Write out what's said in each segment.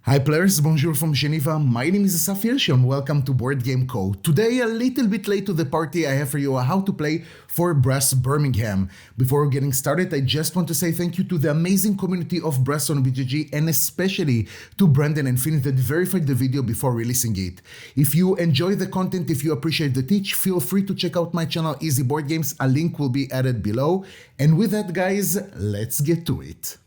Hi players, bonjour from Geneva. My name is Safir and welcome to Board Game Co. Today, a little bit late to the party, I have for you a how to play for Brass Birmingham. Before getting started, I just want to say thank you to the amazing community of Brass on BGG and especially to Brandon and Finit that verified the video before releasing it. If you enjoy the content, if you appreciate the teach, feel free to check out my channel Easy Board Games. A link will be added below. And with that guys, let's get to it.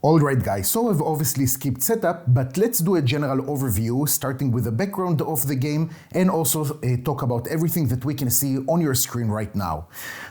Alright guys, so I've obviously skipped setup, but let's do a general overview starting with the background of the game and also talk about everything that we can see on your screen right now.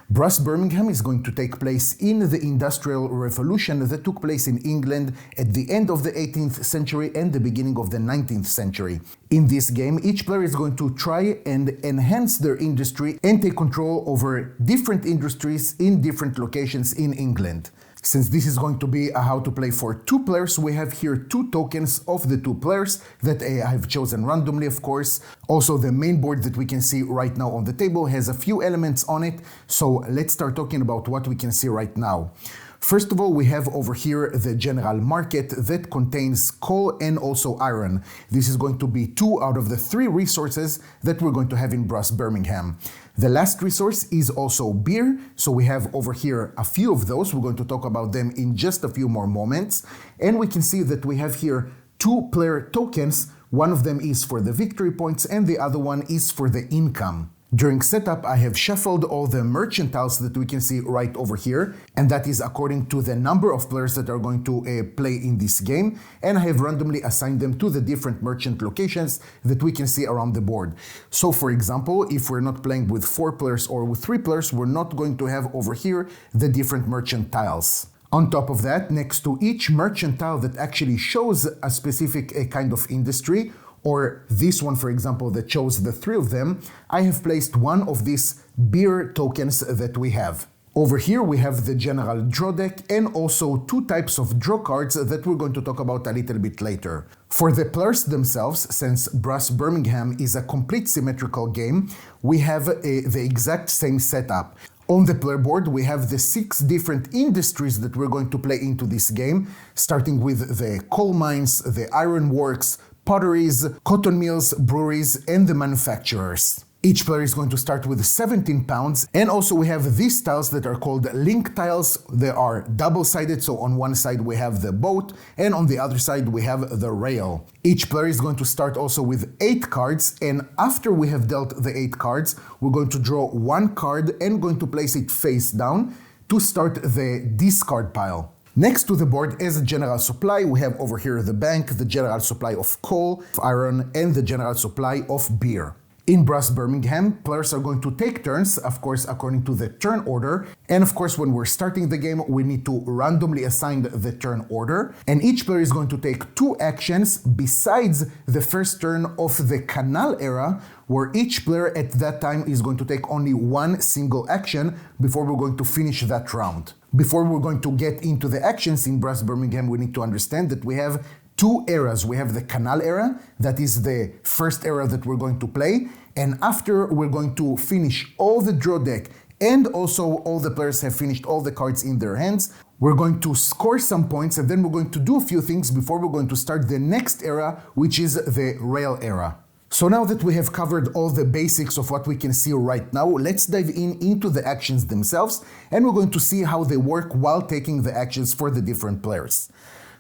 Brass Birmingham is going to take place in the Industrial Revolution that took place in England at the end of the 18th century and the beginning of the 19th century. In this game, each player is going to try and enhance their industry and take control over different industries in different locations in England. Since this is going to be a how to play for two players, we have here two tokens of the two players that I have chosen randomly, of course. Also, the main board that we can see right now on the table has a few elements on it, so let's start talking about what we can see right now. First of all, we have over here the general market that contains coal and also iron. This is going to be 2 out of the 3 resources that we're going to have in Brass Birmingham. The last resource is also beer, so we have over here a few of those. We're going to talk about them in just a few more moments. And we can see that we have here 2 player tokens. One of them is for the victory points and the other one is for the income. During setup, I have shuffled all the merchant tiles that we can see right over here, and that is according to the number of players that are going to play in this game, and I have randomly assigned them to the different merchant locations that we can see around the board. So for example, if we're not playing with 4 players or with 3 players, we're not going to have over here the different merchant tiles. On top of that, next to each merchant tile that actually shows a specific kind of industry, or this one, for example, that shows the 3 of them, I have placed one of these beer tokens that we have. Over here we have the general draw deck and also 2 types of draw cards that we're going to talk about a little bit later. For the players themselves, since Brass Birmingham is a complete symmetrical game, we have the exact same setup. On the player board, we have the 6 different industries that we're going to play into this game, starting with the coal mines, the iron works, potteries, cotton mills, breweries, and the manufacturers. Each player is going to start with 17 pounds, and also we have these tiles that are called link tiles. They are double-sided, so on one side we have the boat, and on the other side we have the rail. Each player is going to start also with 8 cards, and after we have dealt the 8 cards, we're going to draw 1 card and going to place it face down to start the discard pile. Next to the board as a general supply, we have over here the bank, the general supply of coal, of iron, and the general supply of beer. In Brass Birmingham, players are going to take turns, of course, according to the turn order. And of course, when we're starting the game, we need to randomly assign the turn order. And each player is going to take 2 actions besides the first turn of the Canal Era, where each player at that time is going to take only 1 single action before we're going to finish that round. Before we're going to get into the actions in Brass Birmingham, we need to understand that we have 2 eras. We have the Canal Era, that is the first era that we're going to play, and after we're going to finish all the draw deck and also all the players have finished all the cards in their hands, we're going to score some points and then we're going to do a few things before we're going to start the next era, which is the Rail Era. So now that we have covered all the basics of what we can see right now, let's dive into the actions themselves, and we're going to see how they work while taking the actions for the different players.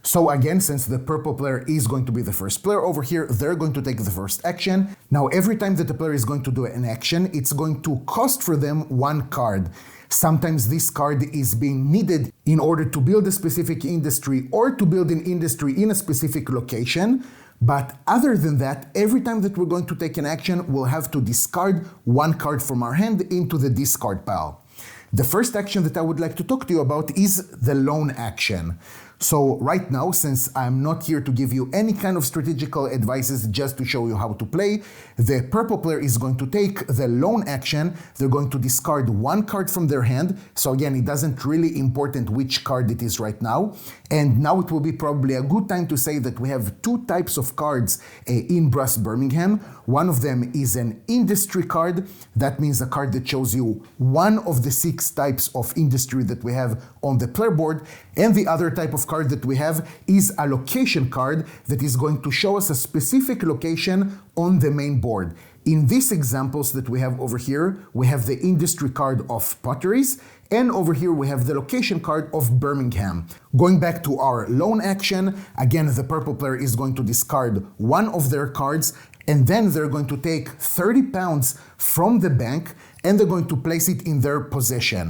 So again, since the purple player is going to be the first player over here, they're going to take the first action. Now every time that the player is going to do an action, it's going to cost for them 1 card. Sometimes this card is being needed in order to build a specific industry or to build an industry in a specific location. But other than that, every time that we're going to take an action, we'll have to discard 1 card from our hand into the discard pile. The first action that I would like to talk to you about is the loan action. So right now, since I'm not here to give you any kind of strategical advices, just to show you how to play, the purple player is going to take the loan action. They're going to discard 1 card from their hand. So again, it doesn't really important which card it is right now. And now it will be probably a good time to say that we have 2 types of cards in Brass Birmingham. One of them is an industry card. That means a card that shows you one of the 6 types of industry that we have on the player board. And the other type of card that we have is a location card that is going to show us a specific location on the main board. In these examples that we have over here, we have the industry card of potteries, and over here we have the location card of Birmingham. Going back to our loan action, again the purple player is going to discard one of their cards, and then they're going to take £30 from the bank and they're going to place it in their possession.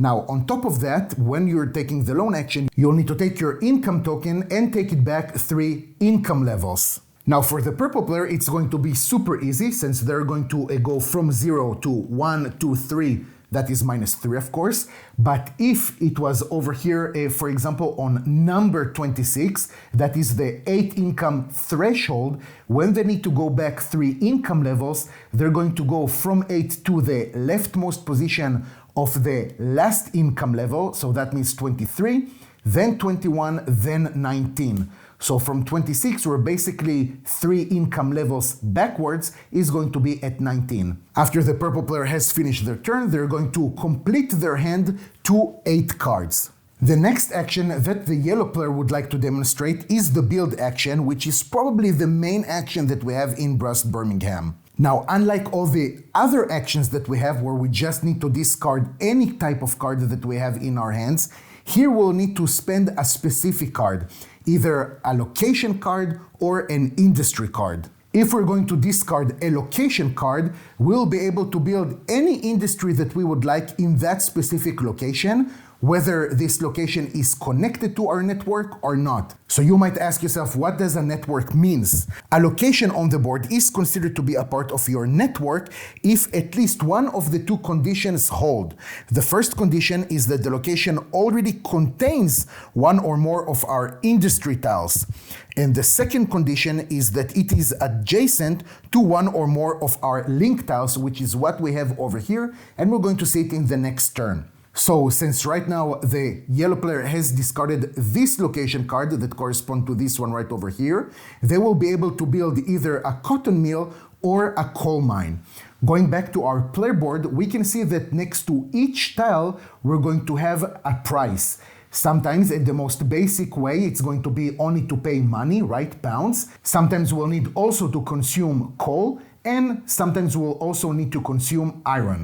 Now, on top of that, when you're taking the loan action, you'll need to take your income token and take it back 3 income levels. Now, for the purple player, it's going to be super easy since they're going to go from 0 to 1, 2, 3. That is -3, of course. But if it was over here, for example, on number 26, that is the 8 income threshold, when they need to go back 3 income levels, they're going to go from 8 to the leftmost position of the last income level. So that means 23, then 21, then 19. So from 26, we're basically 3 income levels backwards, is going to be at 19. After the purple player has finished their turn, they're going to complete their hand to 8 cards. The next action that the yellow player would like to demonstrate is the build action, which is probably the main action that we have in Brass Birmingham. Now, unlike all the other actions that we have where we just need to discard any type of card that we have in our hands, here we'll need to spend a specific card, either a location card or an industry card. If we're going to discard a location card, we'll be able to build any industry that we would like in that specific location, whether this location is connected to our network or not. So you might ask yourself, what does a network means? A location on the board is considered to be a part of your network if at least one of the 2 conditions hold. The first condition is that the location already contains one or more of our industry tiles. And the second condition is that it is adjacent to one or more of our link tiles, which is what we have over here, and we're going to see it in the next turn. So since right now the yellow player has discarded this location card that corresponds to this one right over here, they will be able to build either a cotton mill or a coal mine. Going back to our player board, we can see that next to each tile we're going to have a price. Sometimes in the most basic way it's going to be only to pay money, right, pounds. Sometimes we'll need also to consume coal, and sometimes we'll also need to consume iron.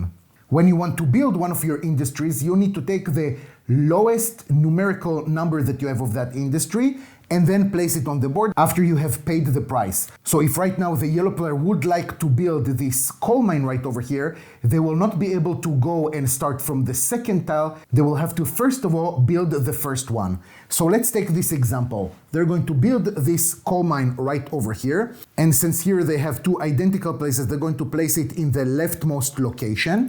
When you want to build one of your industries, you need to take the lowest numerical number that you have of that industry and then place it on the board after you have paid the price. So if right now the yellow player would like to build this coal mine right over here, they will not be able to go and start from the second tile. They will have to first of all build the first one. So let's take this example. They're going to build this coal mine right over here. And since here they have 2 identical places, they're going to place it in the leftmost location.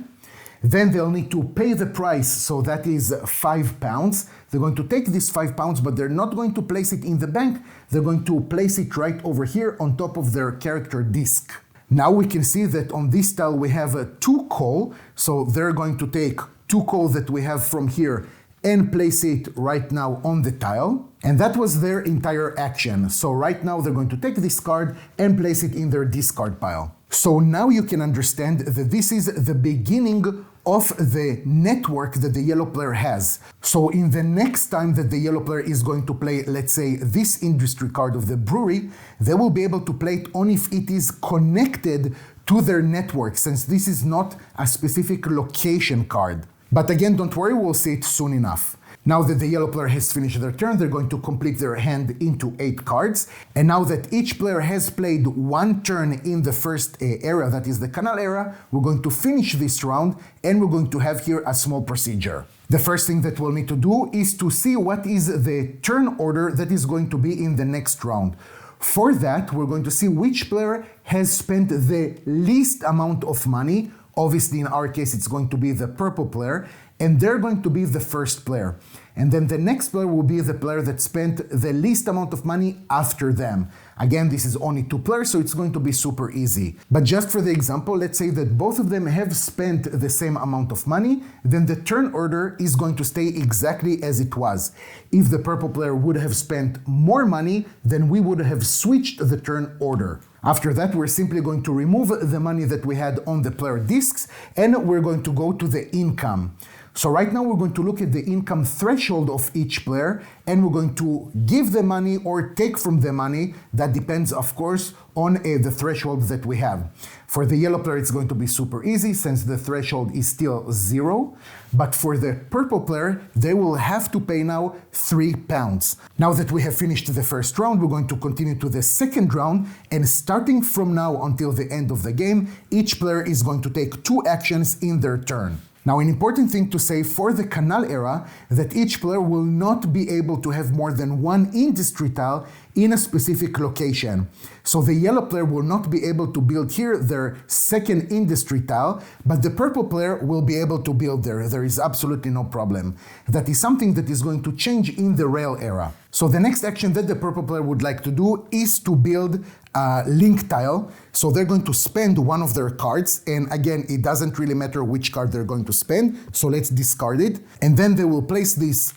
Then they'll need to pay the price, so that is £5. They're going to take this £5, but they're not going to place it in the bank. They're going to place it right over here on top of their character disc. Now we can see that on this tile we have 2 coal, so they're going to take 2 coal that we have from here and place it right now on the tile. And that was their entire action. So right now they're going to take this card and place it in their discard pile. So now you can understand that this is the beginning of the network that the yellow player has. So in the next time that the yellow player is going to play, let's say, this industry card of the brewery, they will be able to play it only if it is connected to their network, since this is not a specific location card. But again, don't worry, we'll see it soon enough. Now that the yellow player has finished their turn, they're going to complete their hand into 8 cards. And now that each player has played 1 turn in the first era, that is the Canal Era, we're going to finish this round and we're going to have here a small procedure. The first thing that we'll need to do is to see what is the turn order that is going to be in the next round. For that, we're going to see which player has spent the least amount of money. Obviously, in our case, it's going to be the purple player, and they're going to be the first player. And then the next player will be the player that spent the least amount of money after them. Again, this is only 2 players, so it's going to be super easy. But just for the example, let's say that both of them have spent the same amount of money, then the turn order is going to stay exactly as it was. If the purple player would have spent more money, then we would have switched the turn order. After that, we're simply going to remove the money that we had on the player discs, and we're going to go to the income. So right now we're going to look at the income threshold of each player, and we're going to give the money or take from the money. That depends, of course, on the threshold that we have. For the yellow player, it's going to be super easy since the threshold is still 0. But for the purple player, they will have to pay now £3. Now that we have finished the first round, we're going to continue to the second round, and starting from now until the end of the game, each player is going to take 2 actions in their turn. Now, an important thing to say for the Canal Era, that each player will not be able to have more than 1 industry tile in a specific location. So the yellow player will not be able to build here their second industry tile, but the purple player will be able to build there. There is absolutely no problem. That is something that is going to change in the Rail Era. So the next action that the purple player would like to do is to build a link tile. So they're going to spend one of their cards, and again, it doesn't really matter which card they're going to spend, so let's discard it. And then they will place this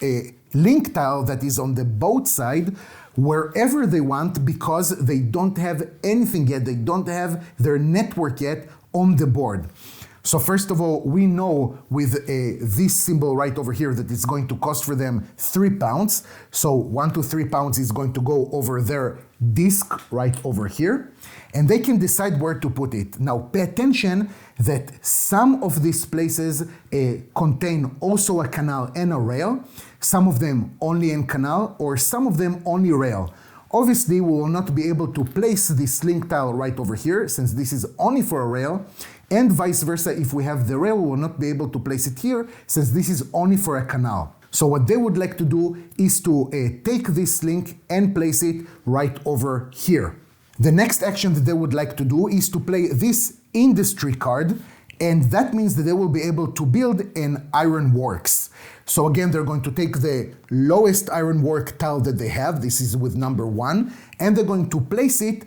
link tile that is on the both side wherever they want, because they don't have anything yet, they don't have their network yet on the board. So first of all, we know with this symbol right over here that it's going to cost for them £3. So 1 to 3 pounds is going to go over their disc right over here, and they can decide where to put it. Now pay attention that some of these places contain also a canal and a rail, some of them only in canal, or some of them only rail. Obviously, we will not be able to place this link tile right over here since this is only for a rail, and vice versa, if we have the rail, we will not be able to place it here since this is only for a canal. So what they would like to do is to take this link and place it right over here. The next action that they would like to do is to play this industry card, and that means that they will be able to build an ironworks. So again, they're going to take the lowest ironwork tile that they have, this is with number 1, and they're going to place it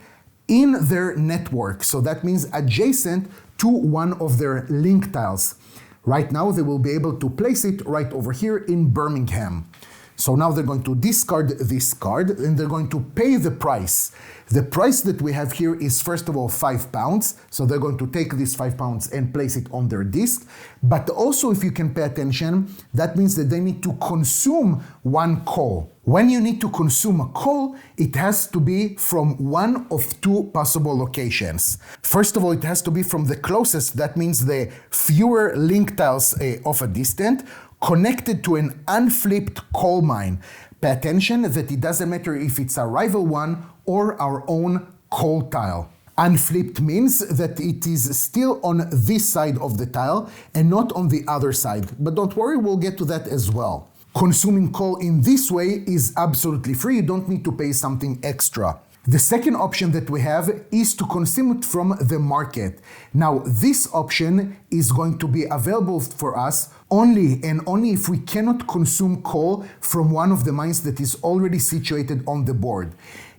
in their network. So that means adjacent to one of their link tiles. Right now, they will be able to place it right over here in Birmingham. So now they're going to discard this card, and they're going to pay the price. The price that we have here is, first of all, £5. So they're going to take this £5 and place it on their disc. But also, if you can pay attention, that means that they need to consume 1 coal. When you need to consume a coal, it has to be from one of 2 possible locations. First of all, it has to be from the closest, that means the fewer link tiles of a distance, connected to an unflipped coal mine. Pay attention that it doesn't matter if it's a rival one or our own coal tile. Unflipped means that it is still on this side of the tile and not on the other side. But don't worry, we'll get to that as well. Consuming coal in this way is absolutely free, you don't need to pay something extra. The second option that we have is to consume it from the market. Now, this option is going to be available for us only and only if we cannot consume coal from one of the mines that is already situated on the board.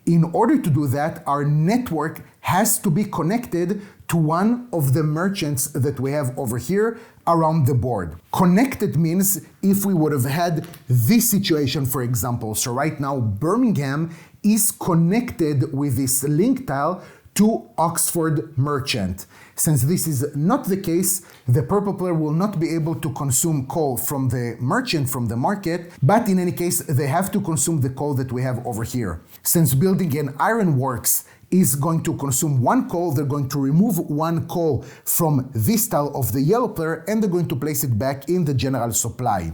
In order to do that, our network has to be connected to one of the merchants that we have over here around the board. Connected means if we would have had this situation, for example. So right now, Birmingham is connected with this link tile to Oxford Merchant. Since this is not the case, the purple player will not be able to consume coal from the merchant, from the market, but in any case, they have to consume the coal that we have over here. Since building an ironworks is going to consume 1 coal, they're going to remove 1 coal from this tile of the yellow player, and they're going to place it back in the general supply.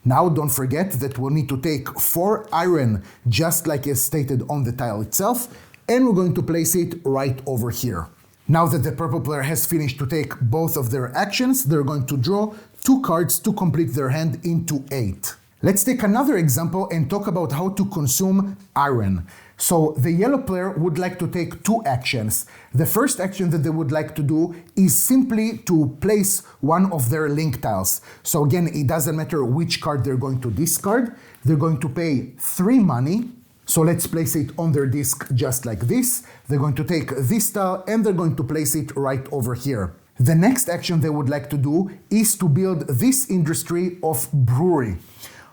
Now, don't forget that we'll need to take 4 iron, just like as stated on the tile itself, and we're going to place it right over here. Now that the purple player has finished to take both of their actions, they're going to draw 2 cards to complete their hand into 8. Let's take another example and talk about how to consume iron. So the yellow player would like to take 2 actions. The first action that they would like to do is simply to place one of their link tiles. So again, it doesn't matter which card they're going to discard. They're going to pay 3 money. So let's place it on their disc just like this. They're going to take this tile and they're going to place it right over here. The next action they would like to do is to build this industry of brewery.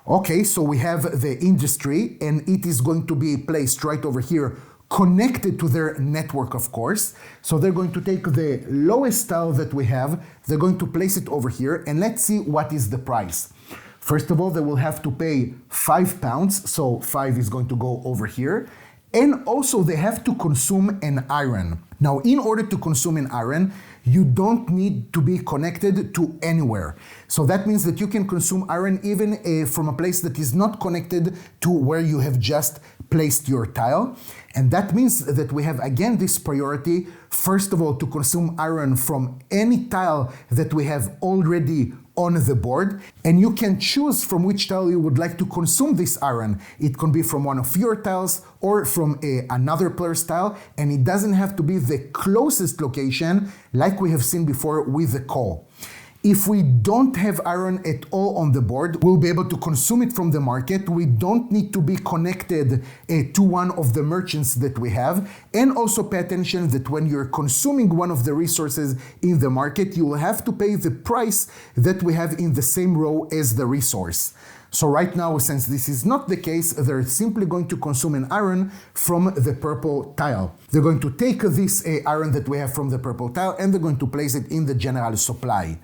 Okay, so we have the industry and it is going to be placed right over here connected to their network, of course. So they're going to take the lowest tile that we have, they're going to place it over here, and let's see what is the price. First of all, they will have to pay £5, so 5 is going to go over here. And also they have to consume an iron. Now, in order to consume an iron, you don't need to be connected to anywhere. So that means that you can consume iron even from a place that is not connected to where you have just placed your tile. And that means that we have again this priority, first of all, to consume iron from any tile that we have already on the board, and you can choose from which tile you would like to consume this iron. It can be from one of your tiles or from another player's tile, and it doesn't have to be the closest location like we have seen before with the coal. If we don't have iron at all on the board, we'll be able to consume it from the market. We don't need to be connected to one of the merchants that we have. And also pay attention that when you're consuming one of the resources in the market, you will have to pay the price that we have in the same row as the resource. So right now, since this is not the case, they're simply going to consume an iron from the purple tile. They're going to take this iron that we have from the purple tile and they're going to place it in the general supply.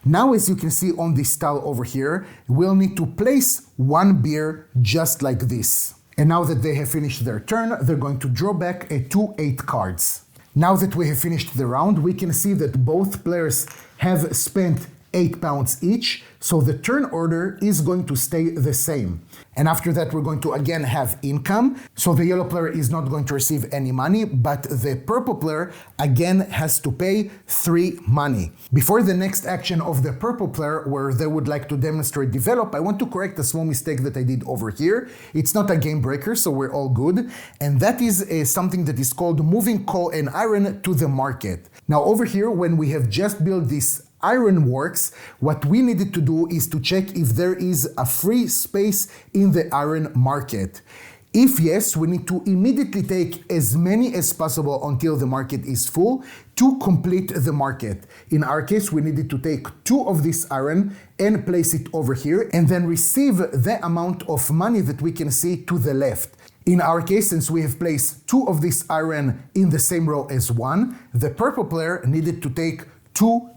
Now, as you can see on this tile over here, we'll need to place one beer just like this. And now that they have finished their turn, they're going to draw back 2 8 cards. Now that we have finished the round, we can see that both players have spent £8 each, so the turn order is going to stay the same. And after that, we're going to again have income. So the yellow player is not going to receive any money, but the purple player again has to pay 3 money. Before the next action of the purple player, where they would like to demonstrate develop, I want to correct a small mistake that I did over here. It's not a game breaker, so we're all good. And that is something that is called moving coal and iron to the market. Now over here, when we have just built this ironworks, what we needed to do is to check if there is a free space in the iron market. If yes, we need to immediately take as many as possible until the market is full to complete the market. In our case, we needed to take 2 of this iron and place it over here and then receive the amount of money that we can see to the left. In our case, since we have placed 2 of this iron in the same row as 1, the purple player needed to take £2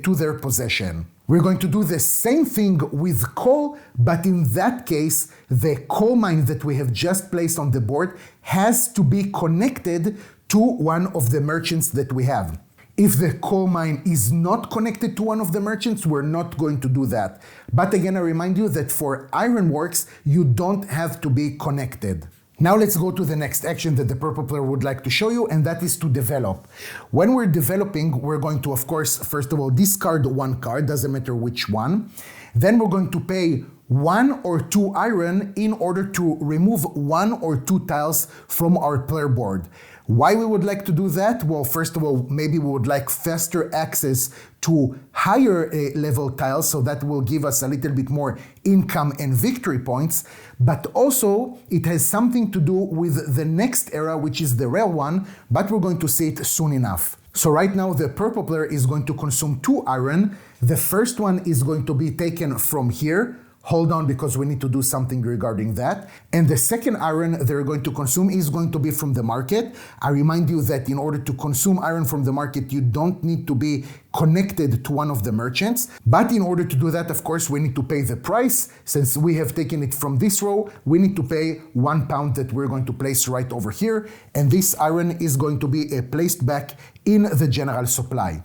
to their possession. We're going to do the same thing with coal, but in that case, the coal mine that we have just placed on the board has to be connected to one of the merchants that we have. If the coal mine is not connected to one of the merchants, we're not going to do that. But again, I remind you that for ironworks, you don't have to be connected. Now let's go to the next action that the purple player would like to show you, and that is to develop. When we're developing, we're going to, of course, first of all, discard 1 card, doesn't matter which one. Then we're going to pay 1 or 2 iron in order to remove 1 or 2 tiles from our player board. Why we would like to do that? Well, first of all, maybe we would like faster access to higher level tiles, so that will give us a little bit more income and victory points. But also, it has something to do with the next era, which is the rail one, but we're going to see it soon enough. So right now, the purple player is going to consume 2 iron. The first one is going to be taken from here. Hold on, because we need to do something regarding that. And the second iron they're going to consume is going to be from the market. I remind you that in order to consume iron from the market, you don't need to be connected to one of the merchants. But in order to do that, of course, we need to pay the price. Since we have taken it from this row, we need to pay £1 that we're going to place right over here. And this iron is going to be placed back in the general supply.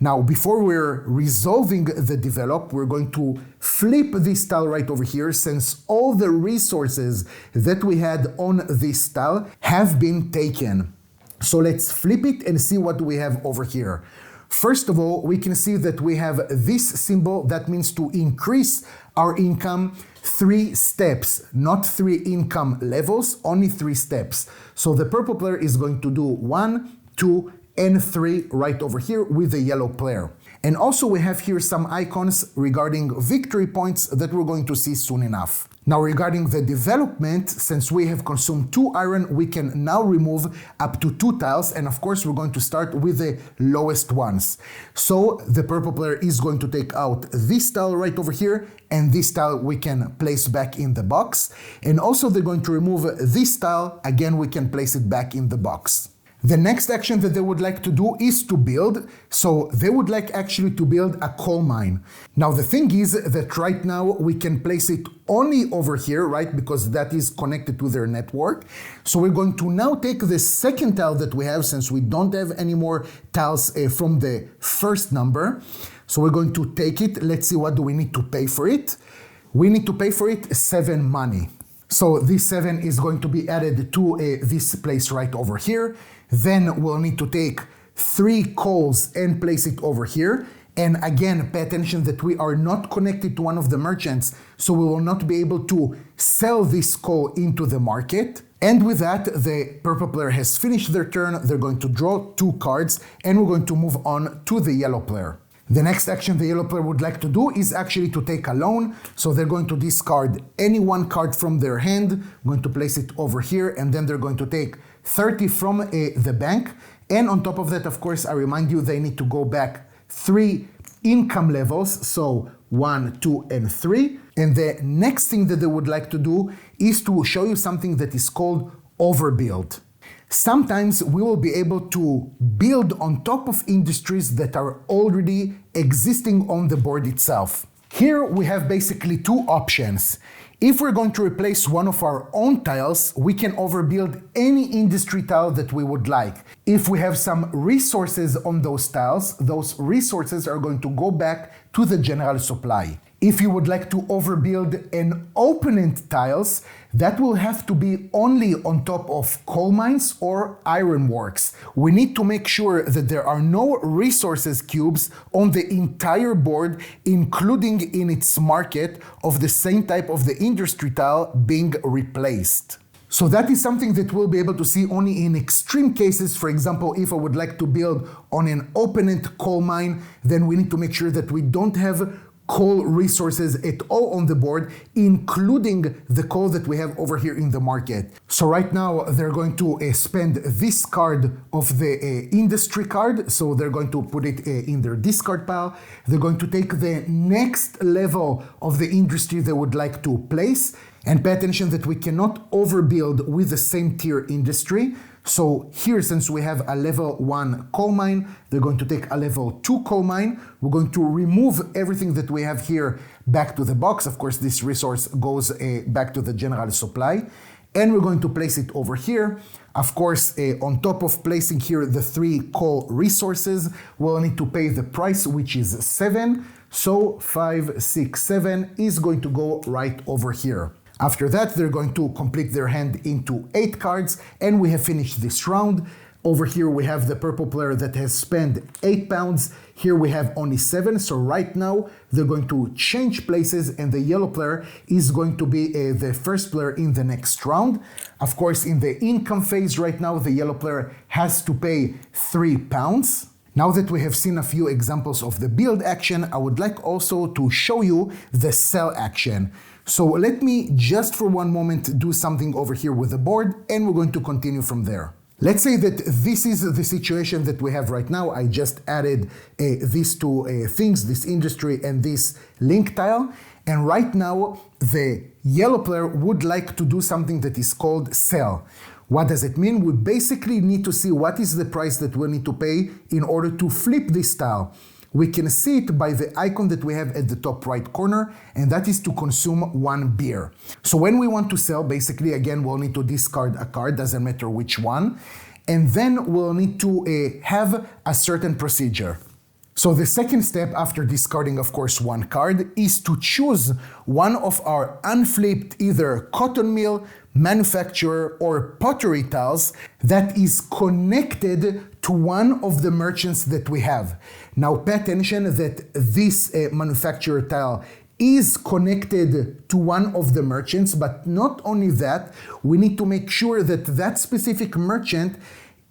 Now, before we're resolving the develop, we're going to flip this tile right over here, since all the resources that we had on this tile have been taken. So let's flip it and see what we have over here. First of all, we can see that we have this symbol that means to increase our income 3 steps, not 3 income levels, only 3 steps. So the purple player is going to do 1, 2, and 3 right over here with the yellow player. And also we have here some icons regarding victory points that we're going to see soon enough. Now regarding the development, since we have consumed 2 iron, we can now remove up to 2 tiles, and of course we're going to start with the lowest ones. So the purple player is going to take out this tile right over here, and this tile we can place back in the box. And also they're going to remove this tile, again we can place it back in the box. The next action that they would like to do is to build, so they would like actually to build a coal mine. Now the thing is that right now we can place it only over here, right, because that is connected to their network. So we're going to now take the second tile that we have, since we don't have any more tiles from the first number. So we're going to take it. Let's see, what do we need to pay for it? We need to pay for it 7 money. So this 7 is going to be added to this place right over here. Then we'll need to take 3 coals and place it over here. And again, pay attention that we are not connected to one of the merchants, so we will not be able to sell this coal into the market. And with that, the purple player has finished their turn. They're going to draw 2 cards, and we're going to move on to the yellow player. The next action the yellow player would like to do is actually to take a loan. So they're going to discard any 1 card from their hand, going to place it over here, and then they're going to take 30 from the bank. And on top of that, of course, I remind you, they need to go back 3 income levels, so 1, 2, and 3. And the next thing that they would like to do is to show you something that is called overbuild. Sometimes we will be able to build on top of industries that are already existing on the board itself. Here we have basically 2 options. If we're going to replace one of our own tiles, we can overbuild any industry tile that we would like. If we have some resources on those tiles, those resources are going to go back to the general supply. If you would like to overbuild an opponent tiles, that will have to be only on top of coal mines or ironworks. We need to make sure that there are no resources cubes on the entire board, including in its market of the same type of the industry tile being replaced. So that is something that we'll be able to see only in extreme cases. For example, if I would like to build on an opponent coal mine, then we need to make sure that we don't have coal resources at all on the board, including the coal that we have over here in the market. So right now they're going to spend this card of the industry card, so they're going to put it in their discard pile. They're going to take the next level of the industry they would like to place, and pay attention that we cannot overbuild with the same tier industry. So here, since we have a level 1 coal mine, they're going to take a level 2 coal mine. We're going to remove everything that we have here back to the box. Of course, this resource goes back to the general supply. And we're going to place it over here. Of course, on top of placing here the 3 coal resources, we'll need to pay the price, which is 7. So 5, 6, 7 is going to go right over here. After that, they're going to complete their hand into 8 cards, and we have finished this round. Over here, we have the purple player that has spent 8 pounds. Here we have only 7, so right now they're going to change places, and the yellow player is going to be the first player in the next round. Of course, in the income phase right now, the yellow player has to pay 3 pounds. Now that we have seen a few examples of the build action, I would like also to show you the sell action. So let me just for one moment do something over here with the board, and we're going to continue from there. Let's say that this is the situation that we have right now. I just added these 2 things, this industry and this link tile. And right now, the yellow player would like to do something that is called sell. What does it mean? We basically need to see what is the price that we need to pay in order to flip this tile. We can see it by the icon that we have at the top right corner, and that is to consume 1 beer. So when we want to sell, basically, again, we'll need to discard a card, doesn't matter which one, and then we'll need to have a certain procedure. So the second step after discarding, of course, 1 card is to choose one of our unflipped either cotton mill, manufacturer, or pottery tiles that is connected to one of the merchants that we have. Now pay attention that this manufacturer tile is connected to one of the merchants, but not only that, we need to make sure that that specific merchant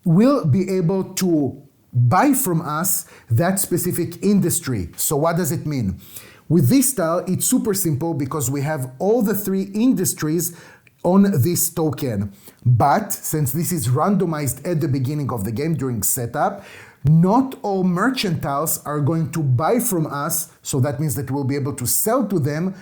will be able to buy from us that specific industry. So what does it mean? With this tile, it's super simple because we have all the three industries on this token. But since this is randomized at the beginning of the game during setup, not all merchant tiles are going to buy from us. So that means that we'll be able to sell to them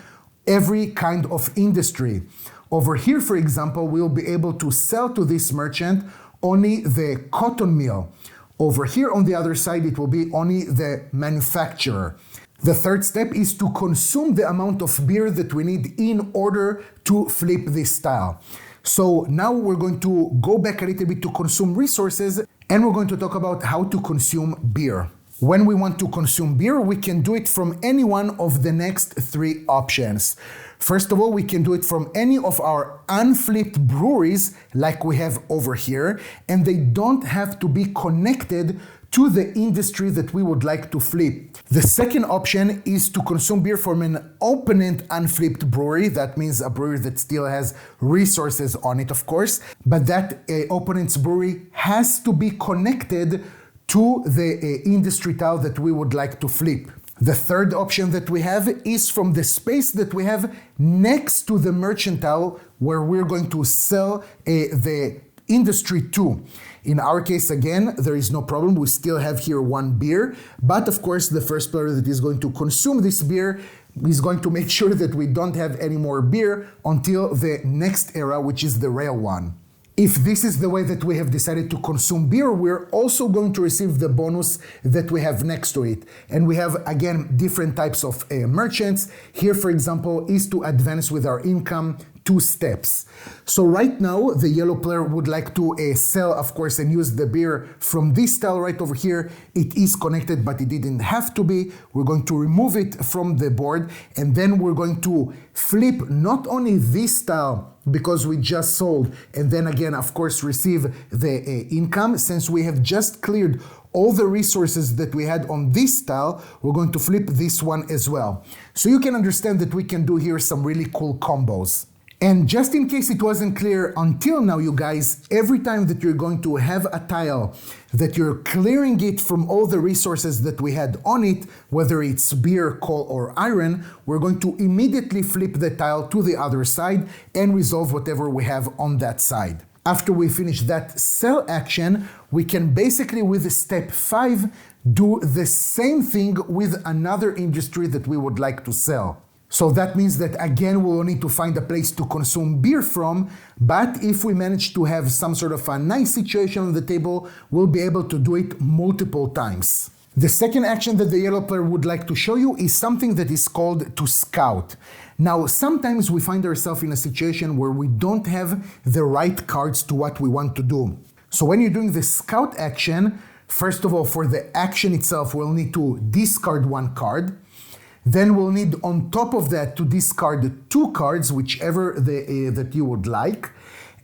every kind of industry. Over here, for example, we'll be able to sell to this merchant only the cotton mill. Over here on the other side, it will be only the manufacturer. The third step is to consume the amount of beer that we need in order to flip this tile. So now we're going to go back a little bit to consume resources, and we're going to talk about how to consume beer. When we want to consume beer, we can do it from any one of the next three options. First of all, we can do it from any of our unflipped breweries like we have over here, and they don't have to be connected to the industry that we would like to flip. The second option is to consume beer from an opponent unflipped brewery. That means a brewery that still has resources on it, of course, but that opponent's brewery has to be connected to the industry tile that we would like to flip. The third option that we have is from the space that we have next to the merchant tile where we're going to sell the industry to. In our case, again, there is no problem. We still have here one beer, but of course, the first player that is going to consume this beer is going to make sure that we don't have any more beer until the next era, which is the rail one. If this is the way that we have decided to consume beer, we're also going to receive the bonus that we have next to it. And we have, again, different types of merchants. Here, for example, is to advance with our income 2 steps. So right now, the yellow player would like to sell, of course, and use the beer from this tile right over here. It is connected, but it didn't have to be. We're going to remove it from the board, and then we're going to flip not only this tile, because we just sold, and then again, of course, receive the income. Since we have just cleared all the resources that we had on this tile, we're going to flip this one as well. So you can understand that we can do here some really cool combos. And just in case it wasn't clear until now, you guys, every time that you're going to have a tile that you're clearing it from all the resources that we had on it, whether it's beer, coal, or iron, we're going to immediately flip the tile to the other side and resolve whatever we have on that side. After we finish that sell action, we can basically, with step 5, do the same thing with another industry that we would like to sell. So that means that again, we'll need to find a place to consume beer from, but if we manage to have some sort of a nice situation on the table, we'll be able to do it multiple times. The second action that the yellow player would like to show you is something that is called to scout. Now, sometimes we find ourselves in a situation where we don't have the right cards to what we want to do. So when you're doing the scout action, first of all, for the action itself, we'll need to discard 1 card. Then we'll need on top of that to discard 2 cards, whichever that you would like.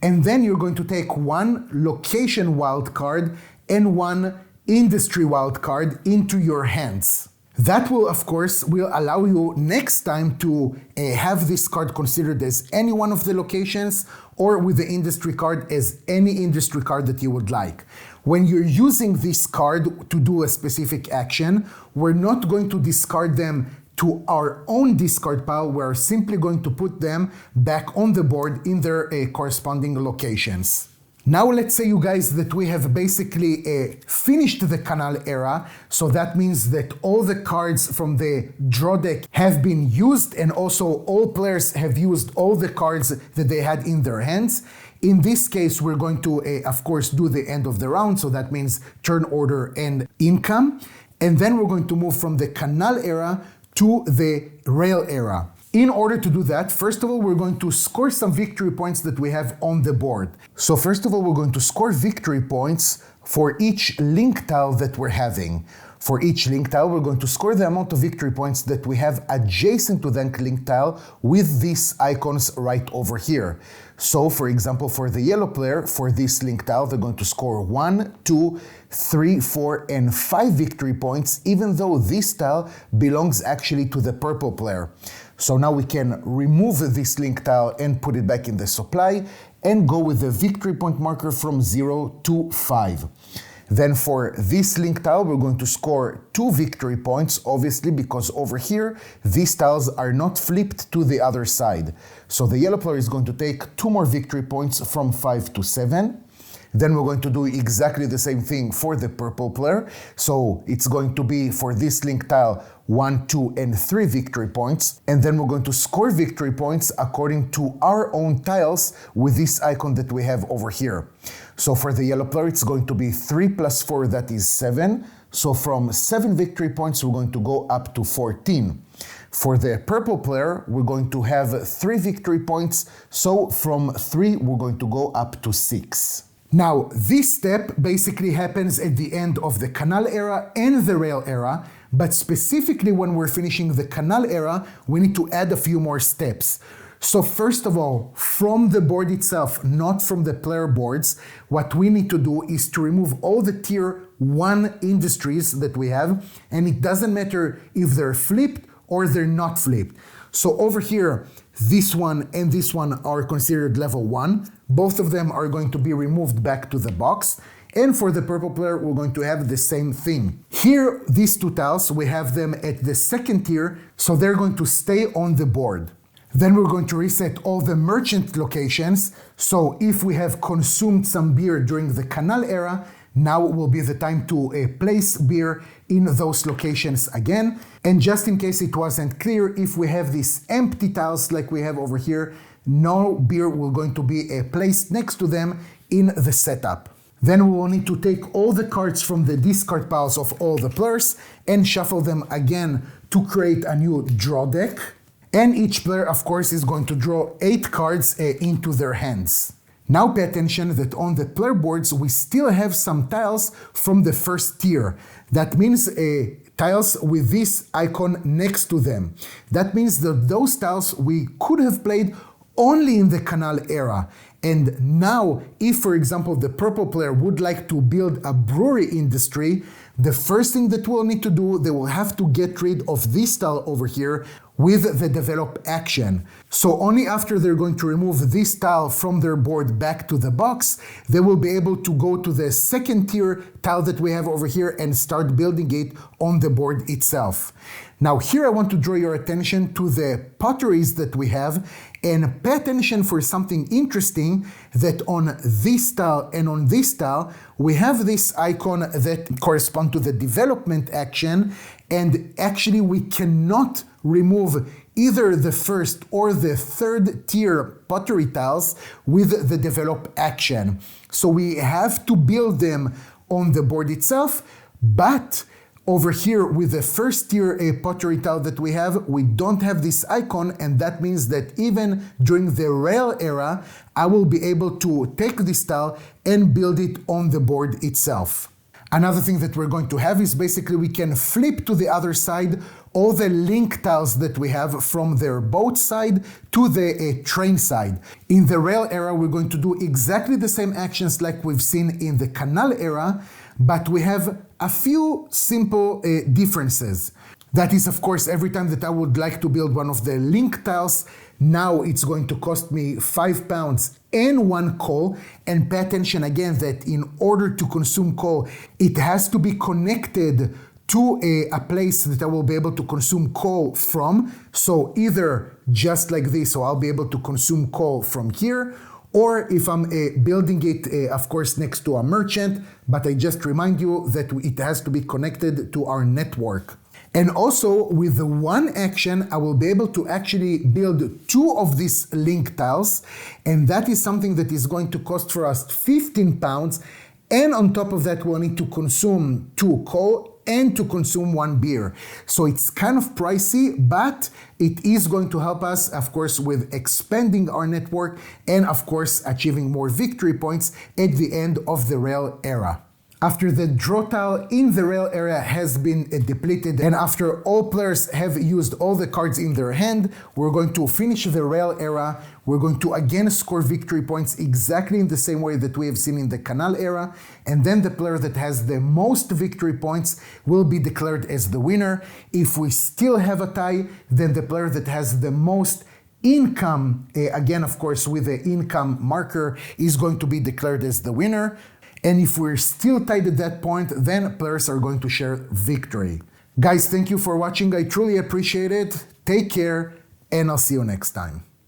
And then you're going to take 1 location wild card and 1 industry wild card into your hands. That will, of course, will allow you next time to have this card considered as any one of the locations, or with the industry card as any industry card that you would like. When you're using this card to do a specific action, we're not going to discard them to our own discard pile. We're simply going to put them back on the board in their corresponding locations. Now let's say, you guys, that we have basically finished the Canal Era, so that means that all the cards from the draw deck have been used, and also all players have used all the cards that they had in their hands. In this case, we're going to, of course, do the end of the round, so that means turn order and income. And then we're going to move from the Canal Era to the Rail Era. In order to do that, first of all, we're going to score some victory points that we have on the board. So first of all, we're going to score victory points for each link tile that we're having. For each link tile, we're going to score the amount of victory points that we have adjacent to that link tile with these icons right over here. So for example, for the yellow player, for this link tile, they're going to score 1, 2, 3, 4, and 5 victory points, even though this tile belongs actually to the purple player. So now we can remove this link tile and put it back in the supply and go with the victory point marker from 0 to 5. Then for this link tile, we're going to score 2 victory points, obviously, because over here, these tiles are not flipped to the other side. So the yellow player is going to take 2 more victory points from 5 to 7. Then we're going to do exactly the same thing for the purple player. So it's going to be for this link tile 1, 2, and 3 victory points. And then we're going to score victory points according to our own tiles with this icon that we have over here. So for the yellow player, it's going to be 3 plus 4, that is 7. So from 7 victory points, we're going to go up to 14. For the purple player, we're going to have 3 victory points. So from 3, we're going to go up to 6. Now, this step basically happens at the end of the Canal Era and the Rail Era, but specifically when we're finishing the Canal Era, we need to add a few more steps. So first of all, from the board itself, not from the player boards, what we need to do is to remove all the tier 1 industries that we have, and it doesn't matter if they're flipped or they're not flipped. So over here, this one and this one are considered level 1. Both of them are going to be removed back to the box. And for the purple player, we're going to have the same thing. Here, these 2 tiles, we have them at the 2nd tier, so they're going to stay on the board. Then we're going to reset all the merchant locations. So if we have consumed some beer during the Canal Era, now will be the time to place beer in those locations again. And just in case it wasn't clear, if we have these empty tiles like we have over here, no beer will going to be placed next to them in the setup. Then we will need to take all the cards from the discard piles of all the players and shuffle them again to create a new draw deck. And each player, of course, is going to draw 8 cards into their hands. Now pay attention that on the player boards, we still have some tiles from the 1st tier. That means tiles with this icon next to them. That means that those tiles we could have played only in the Canal Era. And now, if for example the purple player would like to build a brewery industry, the first thing that we'll need to do, they will have to get rid of this tile over here with the develop action. So only after they're going to remove this tile from their board back to the box, they will be able to go to the 2nd tier tile that we have over here and start building it on the board itself. Now here I want to draw your attention to the potteries that we have, and pay attention for something interesting, that on this tile and on this tile, we have this icon that corresponds to the development action, and actually we cannot remove either the 1st or the 3rd tier pottery tiles with the develop action. So we have to build them on the board itself, but over here with the 1st tier pottery tile that we have, we don't have this icon, and that means that even during the Rail Era, I will be able to take this tile and build it on the board itself. Another thing that we're going to have is basically we can flip to the other side all the link tiles that we have from their boat side to the train side. In the Rail Era, we're going to do exactly the same actions like we've seen in the Canal Era, but we have a few simple differences. That is, of course, every time that I would like to build one of the link tiles, now it's going to cost me £5 and 1 coal. And pay attention again that in order to consume coal, it has to be connected to a place that I will be able to consume coal from. So either just like this, so I'll be able to consume coal from here, or if I'm building it, of course, next to a merchant, but I just remind you that it has to be connected to our network. And also with the one action, I will be able to actually build 2 of these link tiles, and that is something that is going to cost for us £15, and on top of that, we'll need to consume 2 coal and to consume 1 beer. So it's kind of pricey, but it is going to help us, of course, with expanding our network and, of course, achieving more victory points at the end of the Rail Era. After the draw tile in the Rail Era has been depleted, and after all players have used all the cards in their hand, we're going to finish the Rail Era. We're going to again score victory points exactly in the same way that we have seen in the Canal Era, and then the player that has the most victory points will be declared as the winner. If we still have a tie, then the player that has the most income, again of course with the income marker, is going to be declared as the winner. And if we're still tied at that point, then players are going to share victory. Guys, thank you for watching. I truly appreciate it. Take care, and I'll see you next time.